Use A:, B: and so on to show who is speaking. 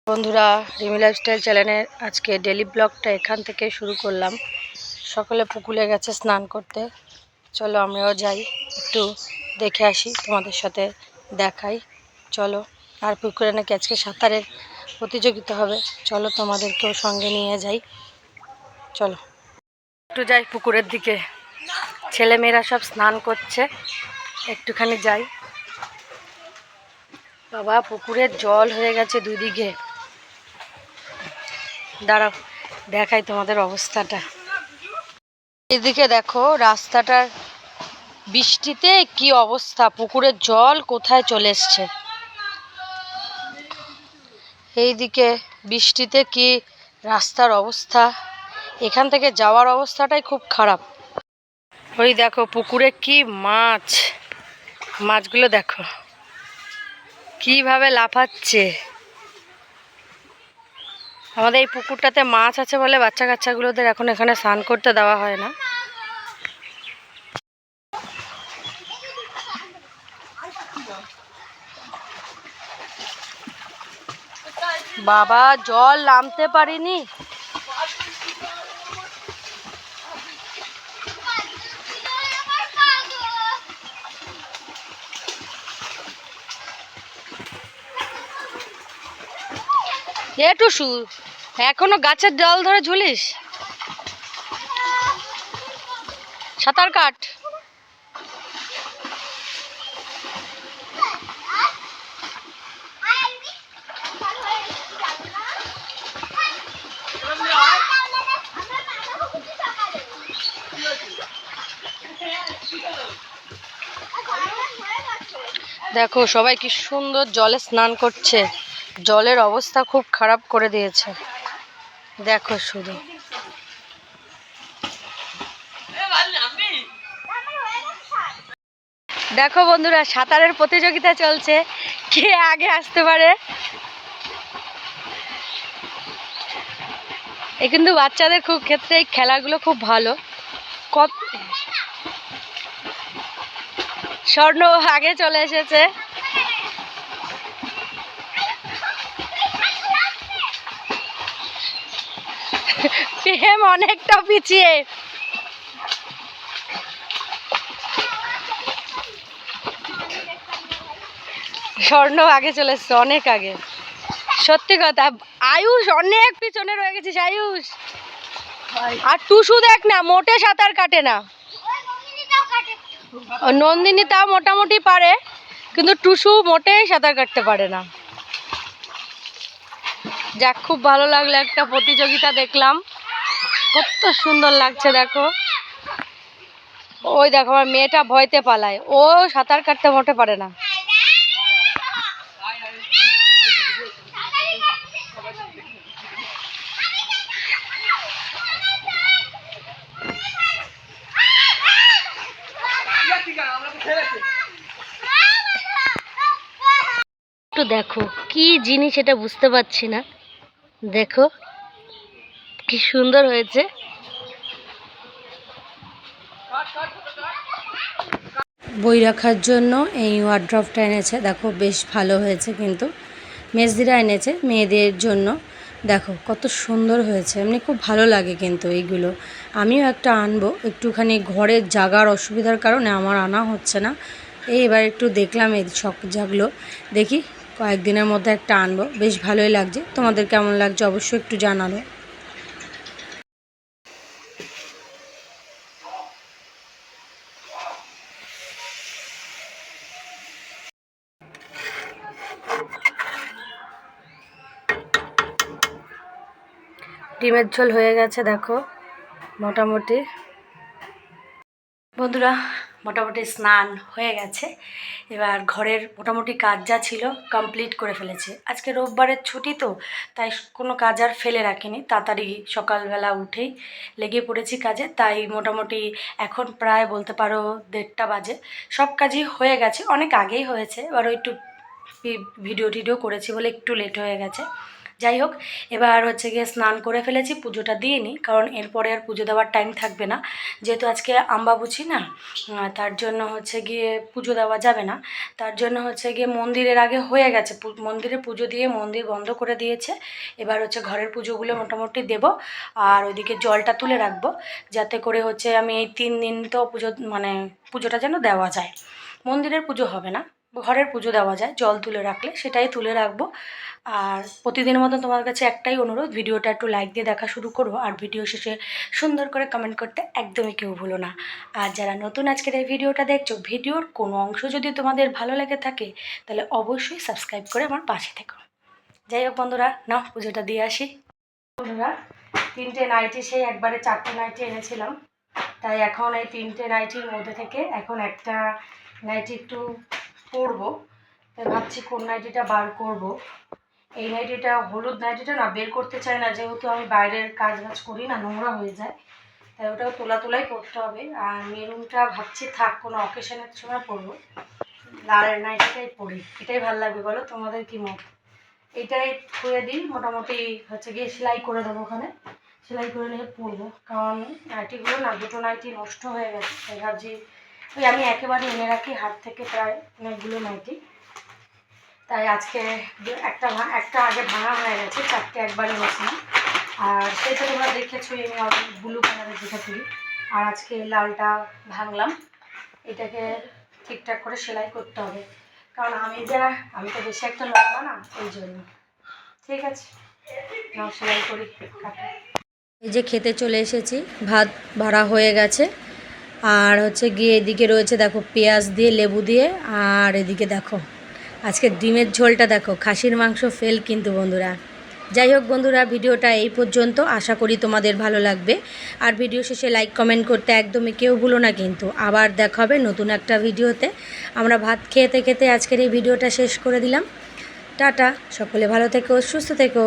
A: বন্ধুরা, রিমি লাইফস্টাইল চ্যানেলের আজকে ডেলি ব্লগটা এখান থেকে শুরু করলাম। সকালে পুকুরে গেছে স্নান করতে, চলো আমরাও যাই, একটু দেখে আসি, তোমাদের সাথে দেখাই। চলো। আর পুকুরে নাকি আজকে সাঁতারের প্রতিযোগিতা হবে, চলো তোমাদেরকেও সঙ্গে নিয়ে যাই। চলো একটু যাই পুকুরের দিকে, ছেলেমেয়েরা সব স্নান করছে, একটুখানি যাই। বাবা, পুকুরের জল হয়ে গেছে দুদিকে। দাঁড়াও দেখাই তোমাদের অবস্থাটা। এদিকে দেখো রাস্তাটার বৃষ্টিতে কি অবস্থা, পুকুরের জল কোথায় চলে এসছে। এইদিকে বৃষ্টিতে কি রাস্তার অবস্থা, এখান থেকে যাওয়ার অবস্থাটাই খুব খারাপ। ওই দেখো পুকুরে কি মাছ, মাছগুলো দেখো কিভাবে লাফাচ্ছে। আমাদের এই পুকুরটাতে মাছ আছে বলে বাচ্চা কাচ্চাগুলোদের এখন এখানে স্নান করতে দেওয়া হয় না। বাবা, জল নামতে পারিনি। টুসু, এখনো গাছের জল ধরে ঝুলিস? সাঁতার কাট। দেখো সবাই কি সুন্দর জলে স্নান করছে, জলের অবস্থা খুব খারাপ করে দিয়েছে। দেখো শুধু, দেখো বন্ধুরা, সাঁতারের প্রতিযোগিতা চলছে, কে আগে আসতে পারে। এই কিন্তু বাচ্চাদের খুব ক্ষেত্রে এই খেলাগুলো খুব ভালো। স্বর্ণ আগে চলে এসেছে। প্রেম অনেকটা পিছিয়ে। স্বর্ণ আগে চলে এসছে, অনেক আগে। সত্যি কথা, আয়ুষ অনেক পিছনে রয়ে গেছিস আয়ুষ। আর টুসু দেখ না, মোটে সাঁতার কাটে না। নন্দিনী তাও মোটামুটি পারে, কিন্তু টুসু মোটেই সাঁতার কাটতে পারে না। যাক, খুব ভালো লাগলো, একটা প্রতিযোগিতা দেখলাম, কত সুন্দর লাগছে। দেখো ওই দেখো আমার মেয়েটা ভয়তে পালায়, ও সাঁতার কাটতে মোটে পারে না। একটু দেখো কি জিনিস, এটা বুঝতে পারছি না। দেখো কি সুন্দর হয়েছে। বই রাখার জন্য এই ওয়ার্ড্রপটা এনেছে, দেখো বেশ ভালো হয়েছে, কিন্তু মেজদিরা এনেছে মেয়েদের জন্য। দেখো কত সুন্দর হয়েছে, এমনি খুব ভালো লাগে কিন্তু এইগুলো। আমিও একটা আনবো, একটুখানি ঘরের জাগার অসুবিধার কারণে আমার আনা হচ্ছে না। এবার একটু দেখলাম, এই শখ জাগলো, দেখি কয়েকদিনের মধ্যে একটা আনবো, বেশ ভালোই লাগছে। তোমাদের কেমন লাগছে অবশ্যই একটু জানাবে। ডিমের ঝোল হয়ে গেছে দেখো মোটামুটি। বন্ধুরা, মোটামুটি স্নান হয়ে গেছে, এবার ঘরের মোটামুটি কাজ যা ছিল কমপ্লিট করে ফেলেছে। আজকে রোববারের ছুটি তো, তাই কোনো কাজ আর ফেলে রাখিনি, তাড়াতাড়ি সকালবেলা উঠেই লেগে পড়েছি কাজে। তাই মোটামুটি এখন প্রায় বলতে পারো 1:30 বাজে, সব কাজই হয়ে গেছে, অনেক আগেই হয়েছে। এবার একটু ভিডিও টিডিও করেছি বলে একটু লেট হয়ে গেছে। যাই হোক, এবার হচ্ছে গিয়ে স্নান করে ফেলেছি, পুজোটা দিয়ে নিই, কারণ এরপরে আর পুজো দেওয়ার টাইম থাকবে না, যেহেতু আজকে আম্বাবুচি না, তার জন্য হচ্ছে গিয়ে পুজো দেওয়া যাবে না। তার জন্য হচ্ছে গিয়ে মন্দিরের আগে হয়ে গেছে, মন্দিরে পুজো দিয়ে মন্দির বন্ধ করে দিয়েছে। এবার হচ্ছে ঘরের পুজোগুলো মোটামুটি দেব, আর ওইদিকে জলটা তুলে রাখবো, যাতে করে হচ্ছে আমি এই 3 দিন তো পুজো মানে পুজোটা যেন দেওয়া যায়। মন্দিরের পুজো হবে না, ঘরের পুজো দেওয়া যায়, জল তুলে রাখলে সেটাই তুলে রাখবো। আর প্রতিদিনের মতো তোমার কাছে একটাই অনুরোধ, ভিডিওটা একটু লাইক দিয়ে দেখা শুরু করো, আর ভিডিও শেষে সুন্দর করে কমেন্ট করতে একদমই কেউ ভুলো না। আর যারা নতুন আজকের এই ভিডিওটা দেখছো, ভিডিওর কোনো অংশ যদি তোমাদের ভালো লেগে থাকে তাহলে অবশ্যই সাবস্ক্রাইব করে আমার পাশে থেকো। যাই হোক বন্ধুরা, নাও পুজোটা দিয়ে আসি। বন্ধুরা, 3টে নাইটি সেই একবারে 4টে নাইটি এনেছিলাম, তাই এখন এই 3টে নাইটির মধ্যে থেকে এখন একটা নাইটি একটু পরবো। তাই ভাবছি কোন নাইটিটা বার করব। এই নাইটিটা, হলুদ নাইটিটা না বের করতে চাই না, যেহেতু আমি বাইরের কাজ বাজ করি না, নোংরা হয়ে যায়, তাই ওটাও তোলাই করতে হবে। আর মেরুনটা ভাবছি থাক, কোনো অকেশনের সময় পরবো, লাল নাইটিটাই পরি, এটাই ভালো লাগবে বলো, তোমাদের কি মত? এটাই ধুয়ে দিই, মোটামুটি হচ্ছে গিয়ে সেলাই করে দেবো, ওখানে সেলাই করে নিয়ে পরবো, কারণ নাইটিগুলো না, 2টো নাইটি নষ্ট হয়ে গেছে, তাই ভাবছি ওই আমি একেবারে এনে রাখি হাট থেকে প্রায় অনেকগুলো নাইটি, তাই আজকে একটা আগে ভাঙা হয়ে গেছে, 4টে একবার এনেছিলাম। আর সেটা তোমরা দেখেছো, আমি ব্লু কালারের যেটা করি, আর আজকে লালটা ভাঙলাম। এটাকে ঠিকঠাক করে সেলাই করতে হবে, কারণ আমি তো বেশি একটা লম্বা না, ওই জন্য। ঠিক আছে, নাও সেলাই করি, কাটা। এই যে খেতে চলে এসেছি, ভাত বাড়া হয়ে গেছে, আর হচ্ছে গিয়ে এদিকে রয়েছে দেখো পেঁয়াজ দিয়ে, লেবু দিয়ে, আর এদিকে দেখো আজকে ডিমের ঝোলটা দেখো, খাসির মাংস ফেল কিন্তু বন্ধুরা। যাই হোক বন্ধুরা, ভিডিওটা এই পর্যন্ত, আশা করি তোমাদের ভালো লাগবে। আর ভিডিও শেষে লাইক কমেন্ট করতে একদমই কেউ ভুলো না কিন্তু। আবার দেখা হবে নতুন একটা ভিডিওতে। আমরা ভাত খেতে খেতে আজকের এই ভিডিওটা শেষ করে দিলাম। টাটা, সকলে ভালো থেকো, সুস্থ থেকো।